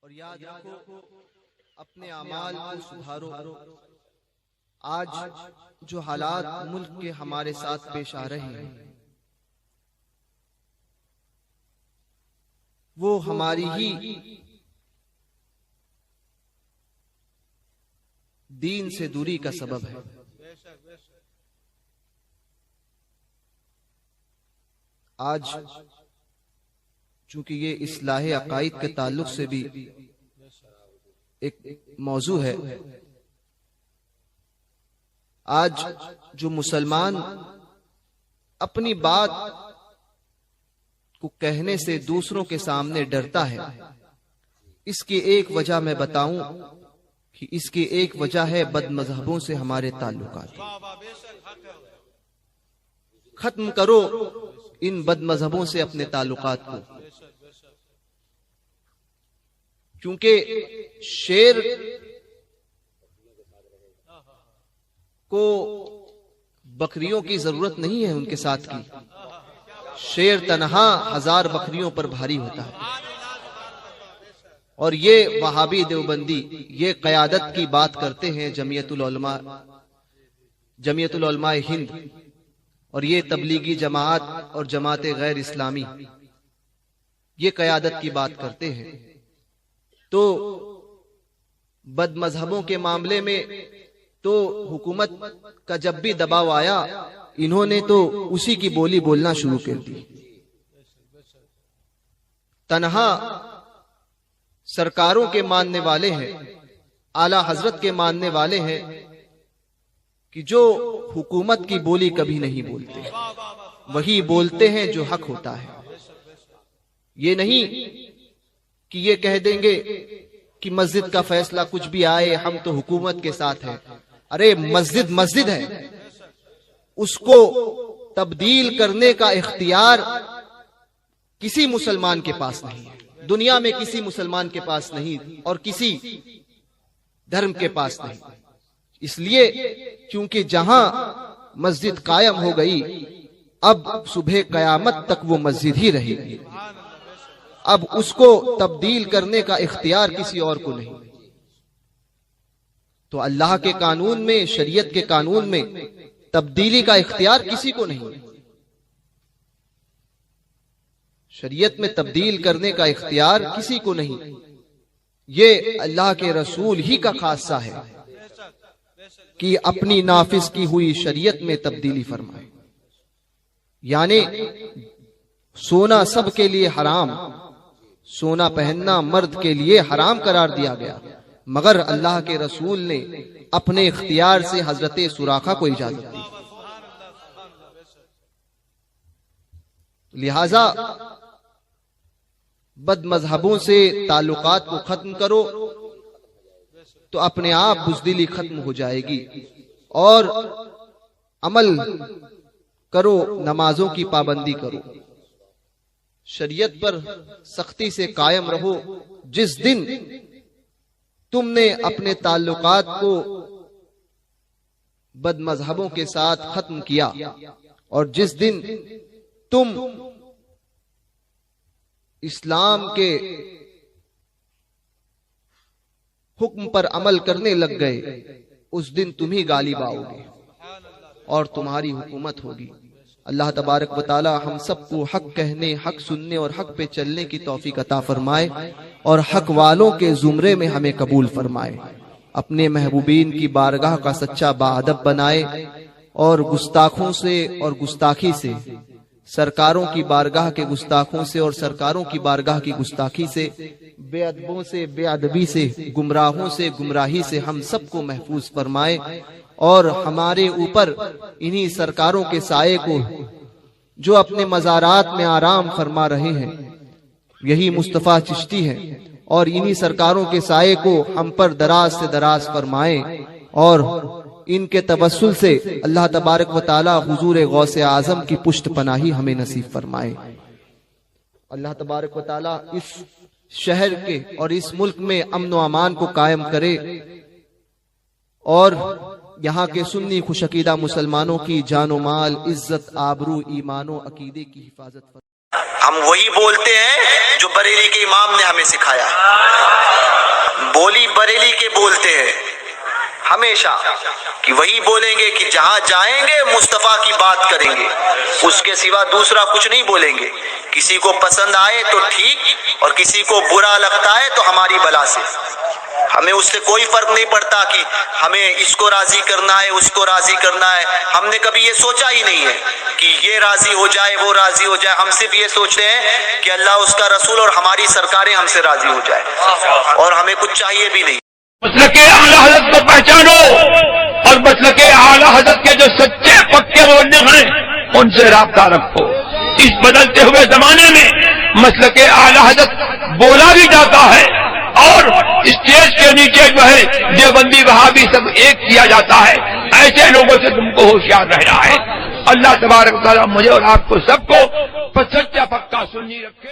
اور یاد رکھو اپنے اعمال کو سدھارو۔ آج جو حالات ملک کے ہمارے ساتھ پیش آ رہے ہیں وہ ہماری ہی دین سے دوری کا سبب ہے۔ آج چونکہ یہ اصلاح عقائد کے تعلق سے بھی ایک موضوع ہے، آج جو مسلمان اپنی بات کو کہنے سے دوسروں کے سامنے ڈرتا ہے، اس کی ایک وجہ میں بتاؤں کہ اس کی ایک وجہ ہے بد مذہبوں سے ہمارے تعلقات۔ ختم کرو ان بد مذہبوں سے اپنے تعلقات کو، کیونکہ شیر کو بکریوں کی ضرورت نہیں ہے ان کے ساتھ کی، شیر تنہا ہزار بکریوں پر بھاری ہوتا ہے۔ اور یہ وہابی دیوبندی یہ قیادت کی بات کرتے ہیں، جمعیت العلماء ہند اور یہ تبلیغی جماعت اور جماعت غیر اسلامی یہ قیادت کی بات کرتے ہیں، تو بد مذہبوں کے معاملے میں تو حکومت کا جب بھی دباؤ آیا انہوں نے تو اسی کی بولی بولنا شروع کر دی۔ تنہا سرکاروں کے ماننے والے ہیں، اعلی حضرت کے ماننے والے ہیں کہ جو حکومت کی بولی کبھی نہیں بولتے، وہی بولتے ہیں جو حق ہوتا ہے۔ یہ نہیں کہ یہ کہہ دیں گے کہ مسجد کا فیصلہ کچھ بھی آئے ہم تو حکومت کے ساتھ ہیں۔ ارے مسجد مسجد ہے، اس کو تبدیل کرنے کا اختیار کسی مسلمان کے پاس نہیں ہے، دنیا میں کسی مسلمان کے پاس نہیں اور کسی دھرم کے پاس نہیں، اس لیے کیونکہ جہاں مسجد قائم ہو گئی اب صبح قیامت تک وہ مسجد ہی رہے گی، اب اس کو تبدیل کرنے کا اختیار کسی اور کو نہیں۔ تو اللہ کے قانون میں، شریعت کے قانون میں تبدیلی کا اختیار کسی کو نہیں، شریعت میں تبدیل کرنے کا اختیار کسی کو نہیں، یہ اللہ کے رسول ہی کا خاصہ ہے کہ اپنی نافذ کی ہوئی شریعت میں تبدیلی فرمائے۔ یعنی سونا سب کے لیے حرام، سونا پہننا مرد کے لیے حرام قرار دیا گیا، مگر اللہ کے رسول نے اپنے اختیار سے حضرت سراقہ کو اجازت دی۔ لہذا بد مذہبوں سے تعلقات کو ختم کرو تو اپنے آپ بزدلی ختم ہو جائے گی، اور عمل کرو، نمازوں کی پابندی کرو، شریعت پر سختی سے قائم رہو۔ جس دن تم نے اپنے تعلقات کو بد مذہبوں کے ساتھ ختم کیا اور جس دن تم اسلام کے حکم پر عمل کرنے لگ گئے اس دن تم ہی غالب آؤ گے اور تمہاری حکومت ہوگی۔ اللہ تبارک و تعالی ہم سب کو حق کہنے، حق سننے اور حق پہ چلنے کی توفیق عطا فرمائے اور حق والوں کے زمرے میں ہمیں قبول فرمائے، اپنے محبوبین کی بارگاہ کا سچا باادب بنائے اور گستاخوں سے اور گستاخی سے، سرکاروں کی بارگاہ کے گستاخوں سے اور سرکاروں کی بارگاہ کی گستاخی سے، بے ادبوں سے، بے ادبی سے، گمراہوں سے، گمراہی سے ہم سب کو محفوظ فرمائے، اور ہمارے اوپر انہی سرکاروں کے سائے کو جو اپنے مزارات میں آرام فرما رہے ہیں، یہی مصطفیٰ چشتی ہیں، اور انہی سرکاروں کے سائے کو ہم پر دراز سے دراز فرمائے، اور ان کے توسل سے اللہ تبارک و تعالی حضور غوث اعظم کی پشت پناہی ہمیں نصیب فرمائے۔ اللہ تبارک و تعالی اس شہر کے اور اس ملک میں امن و امان کو قائم کرے اور یہاں کے سنی خوش عقیدہ مسلمانوں کی جان و مال، عزت، آبرو، ایمان و عقیدے کی حفاظت فرمائے۔ ہم وہی بولتے ہیں جو بریلی کے امام نے ہمیں سکھایا ہے. بولی بریلی کے بولتے ہیں ہمیشہ کہ وہی بولیں گے کہ جہاں جائیں گے مصطفیٰ کی بات کریں گے، اس کے سوا دوسرا کچھ نہیں بولیں گے. کسی کو پسند آئے تو ٹھیک، اور کسی کو برا لگتا ہے تو ہماری بلا سے. ہمیں اس سے کوئی فرق نہیں پڑتا کہ ہمیں اس کو راضی کرنا ہے اس کو راضی کرنا ہے. ہم نے کبھی یہ سوچا ہی نہیں ہے کہ یہ راضی ہو جائے وہ راضی ہو جائے. ہم صرف یہ سوچتے ہیں کہ اللہ اس کا رسول اور ہماری سرکاریں ہم سے راضی ہو جائے، اور ہمیں کچھ چاہیے بھی نہیں. مسلک اعلی حضرت کو پہچانو اور مسلک اعلی حضرت کے جو سچے پکے مبلغ ہیں ان سے رابطہ رکھو. اس بدلتے ہوئے زمانے میں مسلک اعلی حضرت بولا بھی جاتا ہے اور اسٹیج کے نیچے جو ہے دیوبندی وہابی سب ایک کیا جاتا ہے. ایسے لوگوں سے تم کو ہوشیار رہنا ہے. اللہ تبارک و تعالیٰ مجھے اور آپ کو سب کو سچا پکا سنی رکھے.